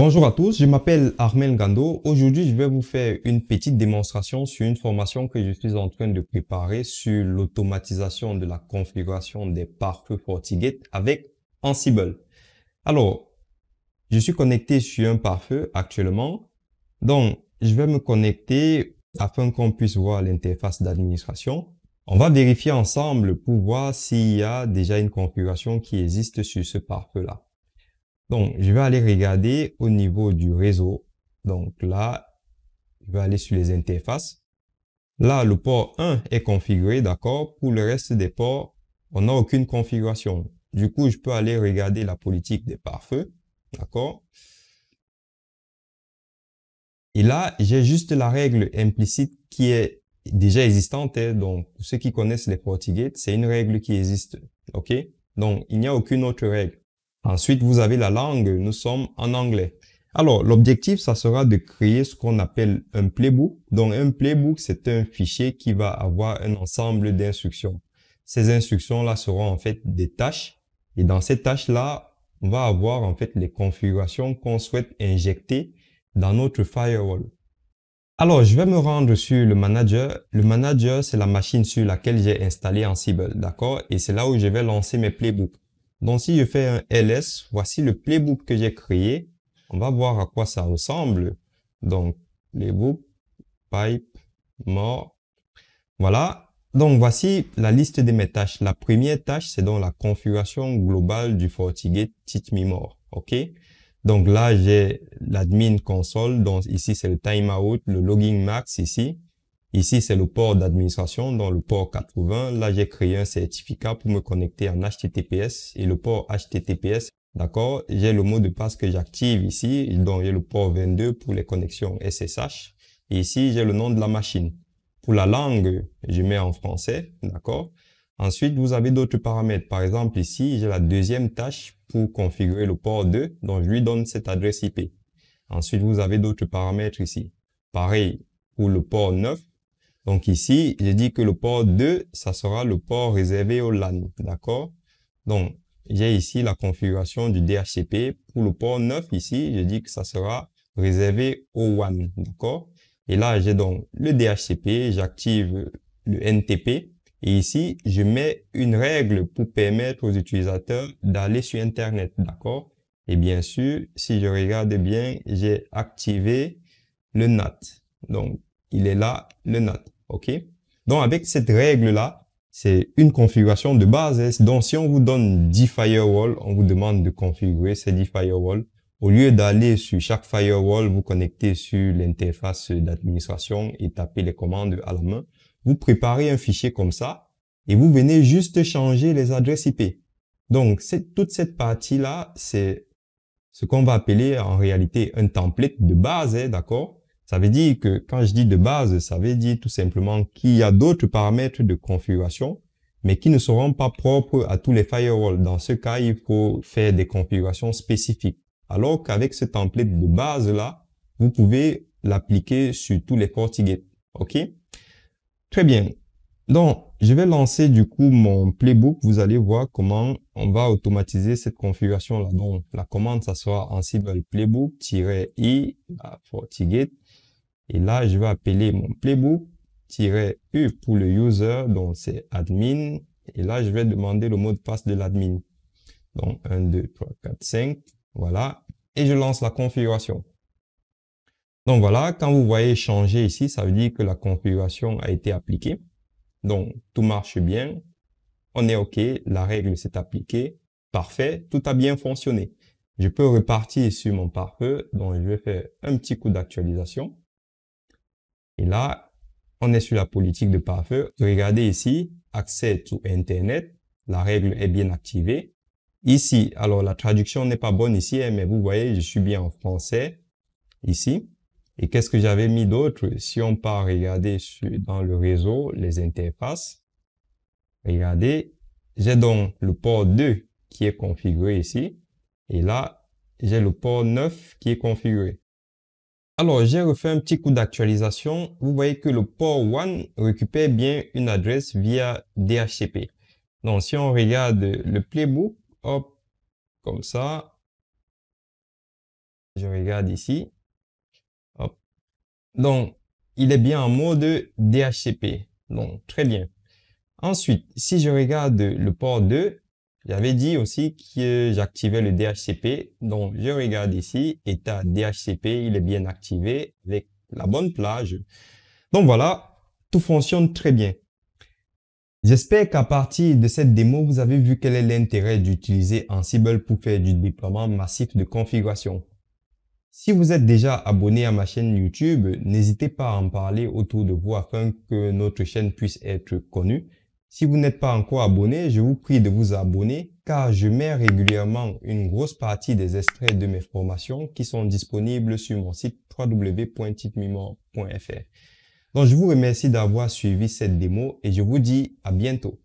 Bonjour à tous, je m'appelle Armel Gando. Aujourd'hui, je vais vous faire une petite démonstration sur une formation que je suis en train de préparer sur l'automatisation de la configuration des pare-feux FortiGate avec Ansible. Alors, je suis connecté sur un pare-feu actuellement. Donc, je vais me connecter afin qu'on puisse voir l'interface d'administration. On va vérifier ensemble pour voir s'il y a déjà une configuration qui existe sur ce pare-feu-là. Donc, je vais aller regarder au niveau du réseau. Donc là, je vais aller sur les interfaces. Là, le port 1 est configuré, d'accord? Pour le reste des ports, on n'a aucune configuration. Du coup, je peux aller regarder la politique des pare-feux, d'accord? Et là, j'ai juste la règle implicite qui est déjà existante. Donc, pour ceux qui connaissent les FortiGate, c'est une règle qui existe, ok? Donc, il n'y a aucune autre règle. Ensuite, vous avez la langue, nous sommes en anglais. Alors, l'objectif, ça sera de créer ce qu'on appelle un playbook. Donc, un playbook, c'est un fichier qui va avoir un ensemble d'instructions. Ces instructions-là seront en fait des tâches. Et dans ces tâches-là, on va avoir en fait les configurations qu'on souhaite injecter dans notre firewall. Alors, je vais me rendre sur le manager. Le manager, c'est la machine sur laquelle j'ai installé Ansible, d'accord? Et c'est là où je vais lancer mes playbooks. Donc, si je fais un ls, voici le playbook que j'ai créé. On va voir à quoi ça ressemble. Donc, playbook, pipe, more. Voilà. Donc, voici la liste de mes tâches. La première tâche, c'est donc la configuration globale du FortiGate Teach Me More. OK? Donc là, j'ai l'admin console. Donc ici, c'est le timeout, le logging max ici. Ici, c'est le port d'administration, donc le port 80. Là, j'ai créé un certificat pour me connecter en HTTPS et le port HTTPS. D'accord? J'ai le mot de passe que j'active ici. Donc, j'ai le port 22 pour les connexions SSH. Et ici, j'ai le nom de la machine. Pour la langue, je mets en français. D'accord? Ensuite, vous avez d'autres paramètres. Par exemple, ici, j'ai la deuxième tâche pour configurer le port 2. Donc, je lui donne cette adresse IP. Ensuite, vous avez d'autres paramètres ici. Pareil pour le port 9. Donc ici, j'ai dit que le port 2, ça sera le port réservé au LAN. D'accord? Donc, j'ai ici la configuration du DHCP. Pour le port 9, ici, j'ai dit que ça sera réservé au WAN. D'accord? Et là, j'ai donc le DHCP, j'active le NTP. Et ici, je mets une règle pour permettre aux utilisateurs d'aller sur Internet. D'accord? Et bien sûr, si je regarde bien, j'ai activé le NAT. Donc, il est là, le NAT. OK? Donc, avec cette règle-là, c'est une configuration de base. Donc, si on vous donne 10 firewalls, on vous demande de configurer ces 10 firewalls. Au lieu d'aller sur chaque firewall, vous connecter sur l'interface d'administration et taper les commandes à la main, vous préparez un fichier comme ça et vous venez juste changer les adresses IP. Donc, toute cette partie-là, c'est ce qu'on va appeler en réalité un template de base, d'accord? Ça veut dire que quand je dis de base, ça veut dire tout simplement qu'il y a d'autres paramètres de configuration, mais qui ne seront pas propres à tous les firewalls. Dans ce cas, il faut faire des configurations spécifiques. Alors qu'avec ce template de base-là, vous pouvez l'appliquer sur tous les FortiGate. OK? Très bien. Donc, je vais lancer du coup mon playbook. Vous allez voir comment on va automatiser cette configuration-là. Donc, la commande, ça sera Ansible playbook-i FortiGate. Et là, je vais appeler mon playbook-u pour le user, donc c'est admin. Et là, je vais demander le mot de passe de l'admin. Donc, 1, 2, 3, 4, 5. Voilà. Et je lance la configuration. Donc voilà, quand vous voyez changer ici, ça veut dire que la configuration a été appliquée. Donc, tout marche bien. On est OK. La règle s'est appliquée. Parfait. Tout a bien fonctionné. Je peux repartir sur mon pare-feu. Donc, je vais faire un petit coup d'actualisation. Et là, on est sur la politique de pare-feu. Regardez ici, accès to Internet. La règle est bien activée. Ici, alors la traduction n'est pas bonne ici, mais vous voyez, je suis bien en français ici. Et qu'est-ce que j'avais mis d'autre? Si on part regarder dans le réseau, les interfaces, regardez, j'ai donc le port 2 qui est configuré ici. Et là, j'ai le port 9 qui est configuré. Alors, j'ai refait un petit coup d'actualisation. Vous voyez que le port 1 récupère bien une adresse via DHCP. Donc, si on regarde le playbook, hop, comme ça, Je regarde ici. Hop. Donc, il est bien en mode DHCP. Donc, très bien. Ensuite, si je regarde le port 2, j'avais dit aussi que j'activais le DHCP. Donc, je regarde ici, état DHCP, il est bien activé avec la bonne plage. Donc voilà, tout fonctionne très bien. J'espère qu'à partir de cette démo, vous avez vu quel est l'intérêt d'utiliser Ansible pour faire du déploiement massif de configuration. Si vous êtes déjà abonné à ma chaîne YouTube, n'hésitez pas à en parler autour de vous afin que notre chaîne puisse être connue. Si vous n'êtes pas encore abonné, je vous prie de vous abonner car je mets régulièrement une grosse partie des extraits de mes formations qui sont disponibles sur mon site www.titmimo.fr. Donc, je vous remercie d'avoir suivi cette démo et je vous dis à bientôt.